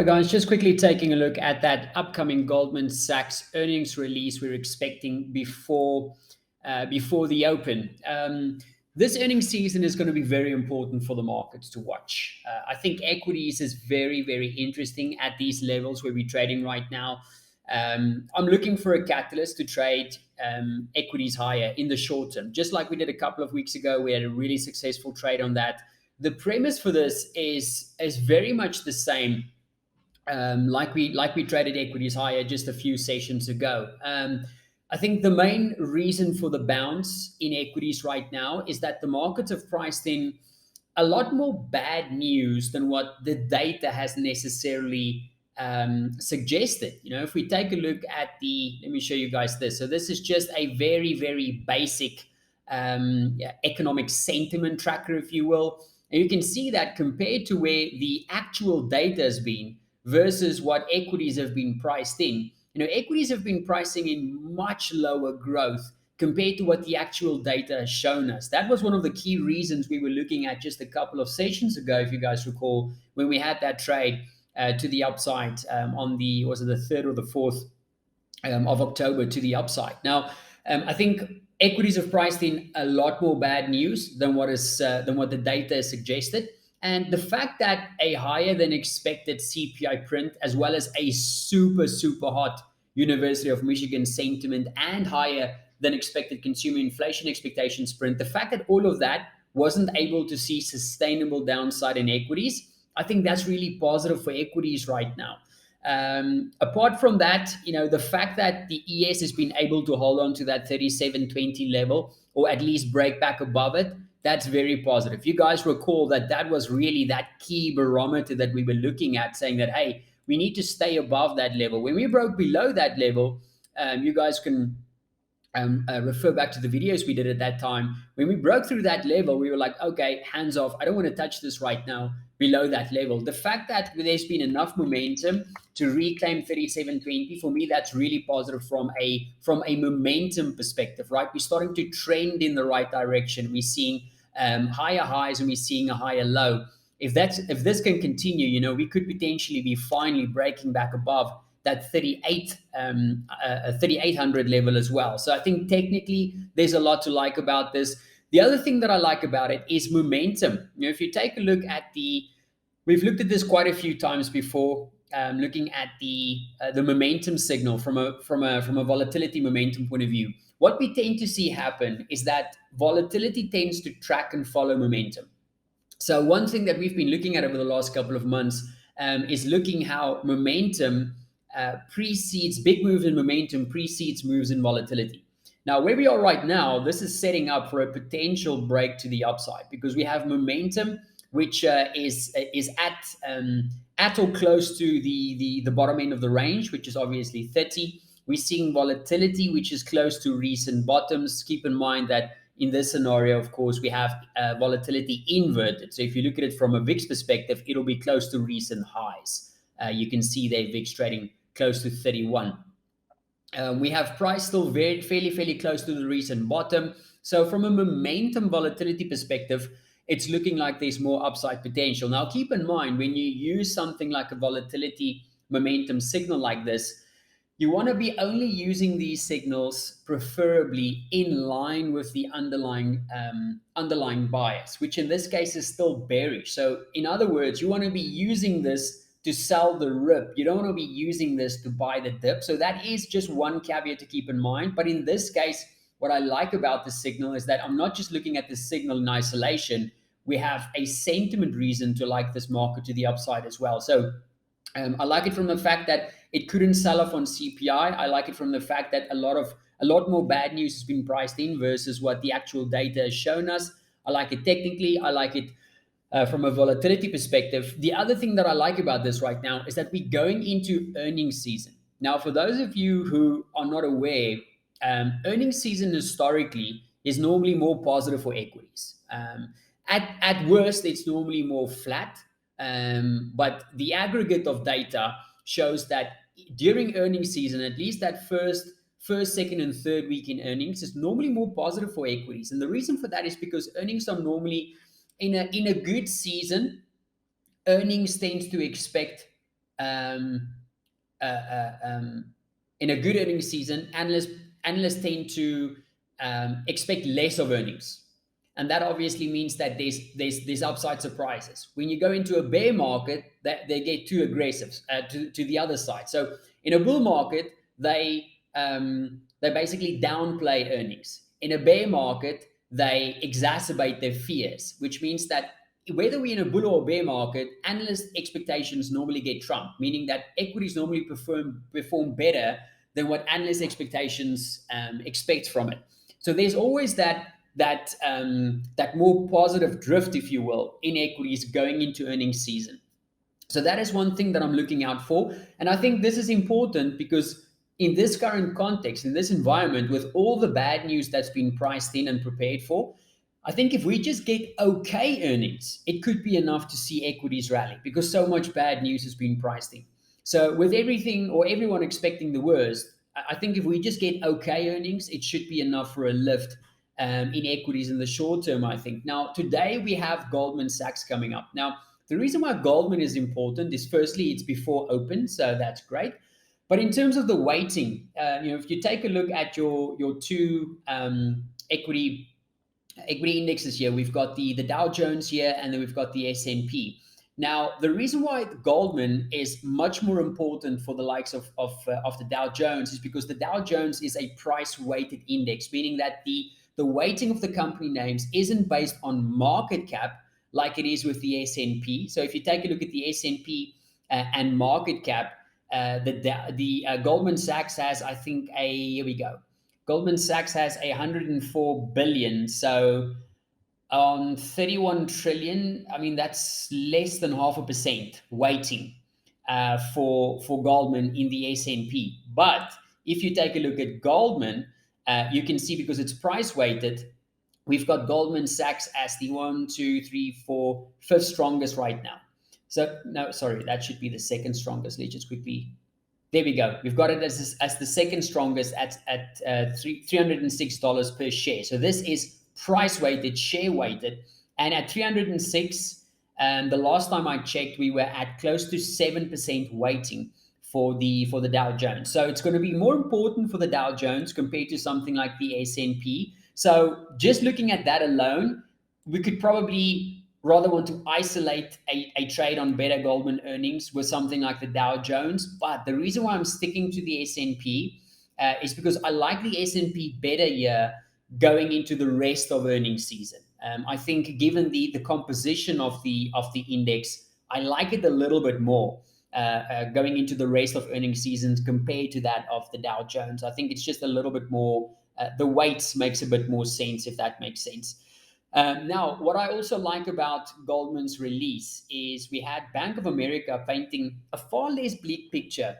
right, guys, just quickly taking a look at that upcoming Goldman Sachs earnings release we're expecting before the open. This earnings season is going to be very important for the markets to watch. I think equities is very, very interesting at these levels where we're trading right now. I'm looking for a catalyst to trade equities higher in the short term, just like we did a couple of weeks ago. We had a really successful trade on that. The premise for this is very much the same, like we traded equities higher just a few sessions ago. I think the main reason for the bounce in equities right now is that the markets have priced in a lot more bad news than what the data has necessarily suggested. If we take a look at let me show you guys this. So this is just a very, very basic yeah, economic sentiment tracker, if you will. And you can see that compared to where the actual data has been versus what equities have been priced in. Equities have been pricing in much lower growth compared to what the actual data has shown us. That was one of the key reasons we were looking at just a couple of sessions ago, if you guys recall, when we had that trade to the upside on was it the 3rd or the 4th of October to the upside. Now, I think equities have priced in a lot more bad news than what the data has suggested. And the fact that a higher than expected CPI print, as well as a super, super hot University of Michigan sentiment and higher than expected consumer inflation expectations print, the fact that all of that wasn't able to see sustainable downside in equities, I think that's really positive for equities right now. Apart from that, the fact that the ES has been able to hold on to that 37.20 level, or at least break back above it, that's very positive. You guys recall that was really that key barometer that we were looking at, saying that, hey, we need to stay above that level. When we broke below that level, you guys can refer back to the videos we did at that time. When we broke through that level, we were like, okay, hands off. I don't want to touch this right now below that level. The fact that there's been enough momentum to reclaim 37.20, for me, that's really positive from a momentum perspective, right? We're starting to trend in the right direction. We're seeing higher highs and we're seeing a higher low. If this can continue, we could potentially be finally breaking back above that 3,800 level as well. So I think technically there's a lot to like about this. The other thing that I like about it is momentum. If you take a look at we've looked at this quite a few times before, looking at the momentum signal from a volatility momentum point of view. What we tend to see happen is that volatility tends to track and follow momentum. So one thing that we've been looking at over the last couple of months is looking how momentum precedes big moves in momentum, precedes moves in volatility. Now, where we are right now, this is setting up for a potential break to the upside because we have momentum, which is at or close to the bottom end of the range, which is obviously 30. We're seeing volatility, which is close to recent bottoms. Keep in mind that in this scenario, of course, we have volatility inverted. So if you look at it from a VIX perspective, it'll be close to recent highs. You can see there VIX trading close to 31. We have price still fairly close to the recent bottom. So from a momentum volatility perspective, it's looking like there's more upside potential. Now, keep in mind, when you use something like a volatility momentum signal like this, you want to be only using these signals preferably in line with the underlying bias, which in this case is still bearish. So in other words, you want to be using this to sell the rip. You don't want to be using this to buy the dip. So that is just one caveat to keep in mind. But in this case, what I like about the signal is that I'm not just looking at the signal in isolation. We have a sentiment reason to like this market to the upside as well. So I like it from the fact that it couldn't sell off on CPI. I like it from the fact that a lot more bad news has been priced in versus what the actual data has shown us. I like it technically. I like it from a volatility perspective. The other thing that I like about this right now is that we're going into earnings season. Now, for those of you who are not aware, earnings season historically is normally more positive for equities. At worst, it's normally more flat. But the aggregate of data shows that during earnings season, at least that first, second, and third week in earnings is normally more positive for equities. And the reason for that is because earnings are normally in a good season, earnings tends to expect um, uh, uh, um, in a good earnings season, analysts tend to expect less of earnings, and that obviously means that there's upside surprises. When you go into a bear market, that they get too aggressive to the other side. So in a bull market, they basically downplay earnings. In a bear market, they exacerbate their fears, which means that whether we're in a bull or bear market, analyst expectations normally get trumped, meaning that equities normally perform better than what analyst expectations expect from it. So there's always that more positive drift, if you will, in equities going into earnings season. So that is one thing that I'm looking out for. And I think this is important because in this current context, in this environment, with all the bad news that's been priced in and prepared for, I think if we just get okay earnings, it could be enough to see equities rally because so much bad news has been priced in. So with everything or everyone expecting the worst, I think if we just get okay earnings, it should be enough for a lift in equities in the short term, I think. Now, today we have Goldman Sachs coming up. Now, the reason why Goldman is important is firstly, it's before open, so that's great. But in terms of the weighting, if you take a look at your two equity indexes here, we've got the Dow Jones here, and then we've got the S&P. Now, the reason why Goldman is much more important for the likes of the Dow Jones is because the Dow Jones is a price-weighted index, meaning that the weighting of the company names isn't based on market cap like it is with the S&P. So if you take a look at the S&P and market cap, the Goldman Sachs has, I think, here we go. Goldman Sachs has 104 billion. So on 31 trillion, I mean, that's less than 0.5% weighting for Goldman in the S&P. But if you take a look at Goldman, you can see because it's price weighted, we've got Goldman Sachs as the 1, 2, 3, 4, fifth strongest right now. So no, sorry, that should be the second strongest. Let's just quickly. There we go. We've got it as the second strongest at $306 per share. So this is price weighted, share weighted, and at 306, the last time I checked, we were at close to 7% weighting for the Dow Jones. So it's going to be more important for the Dow Jones compared to something like the S&P. So just looking at that alone, we could probably rather want to isolate a trade on better Goldman earnings with something like the Dow Jones. But the reason why I'm sticking to the S&P is because I like the S&P better here going into the rest of earnings season. I think given the composition of the index, I like it a little bit more going into the rest of earnings seasons compared to that of the Dow Jones. I think it's just a little bit more, the weights makes a bit more sense, if that makes sense. Now, what I also like about Goldman's release is we had Bank of America painting a far less bleak picture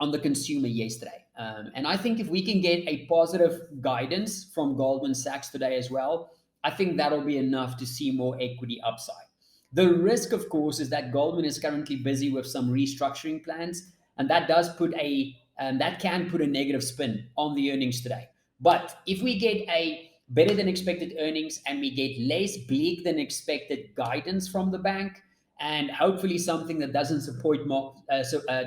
on the consumer yesterday. And I think if we can get a positive guidance from Goldman Sachs today as well, I think that'll be enough to see more equity upside. The risk, of course, is that Goldman is currently busy with some restructuring plans, and that can put a negative spin on the earnings today. But if we get a better than expected earnings and we get less bleak than expected guidance from the bank, and hopefully something that doesn't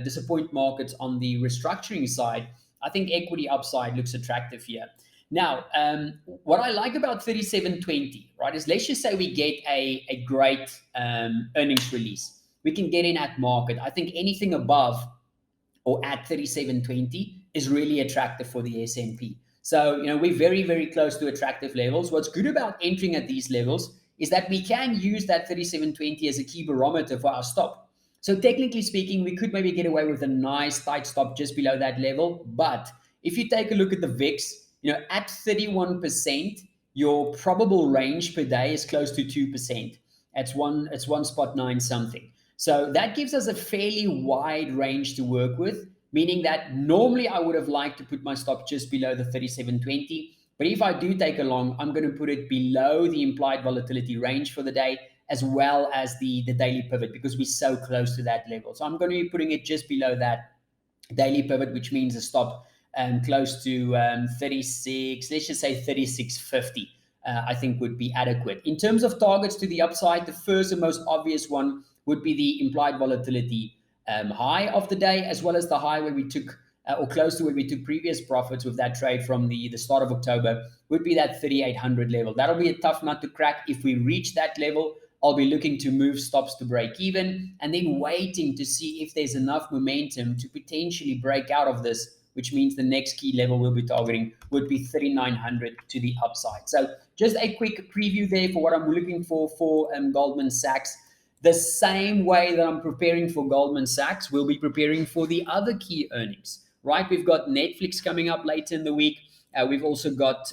disappoint markets on the restructuring side, I think equity upside looks attractive here. Now, what I like about 37.20, right, is let's just say we get a great earnings release. We can get in at market. I think anything above or at 37.20 is really attractive for the S&P. So, we're very, very close to attractive levels. What's good about entering at these levels is that we can use that 37.20 as a key barometer for our stop. So technically speaking, we could maybe get away with a nice tight stop just below that level. But if you take a look at the VIX, at 31%, your probable range per day is close to 2%. It's 1.9 something. So that gives us a fairly wide range to work with, meaning that normally I would have liked to put my stop just below the 37.20. But if I do take a long, I'm going to put it below the implied volatility range for the day, as well as the daily pivot, because we're so close to that level. So I'm going to be putting it just below that daily pivot, which means a stop close to 36, let's just say 36.50, I think would be adequate. In terms of targets to the upside, the first and most obvious one would be the implied volatility high of the day, as well as the high where we took or close to where we took previous profits with that trade from the start of October, would be that 3,800 level. That'll be a tough nut to crack. If we reach that level, I'll be looking to move stops to break even, and then waiting to see if there's enough momentum to potentially break out of this, which means the next key level we'll be targeting would be 3,900 to the upside. So just a quick preview there for what I'm looking for Goldman Sachs. The same way that I'm preparing for Goldman Sachs, we'll be preparing for the other key earnings, right? We've got Netflix coming up later in the week. We've also got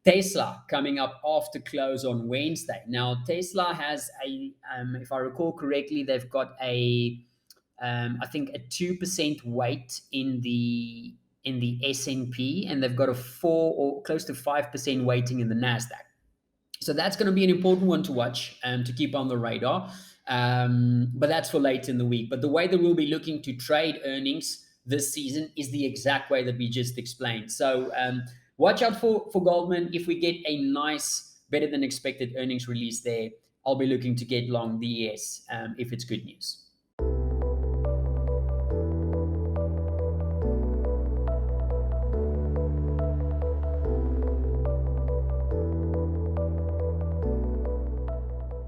Tesla coming up after close on Wednesday. Now, Tesla has if I recall correctly, they've got I think a 2% weight in the S&P, and they've got a 4 or close to 5% weighting in the Nasdaq. So that's going to be an important one to watch to keep on the radar. But that's for later in the week. But the way that we'll be looking to trade earnings this season is the exact way that we just explained. So watch out for Goldman. If we get a nice, better than expected earnings release there, I'll be looking to get long the ES if it's good news.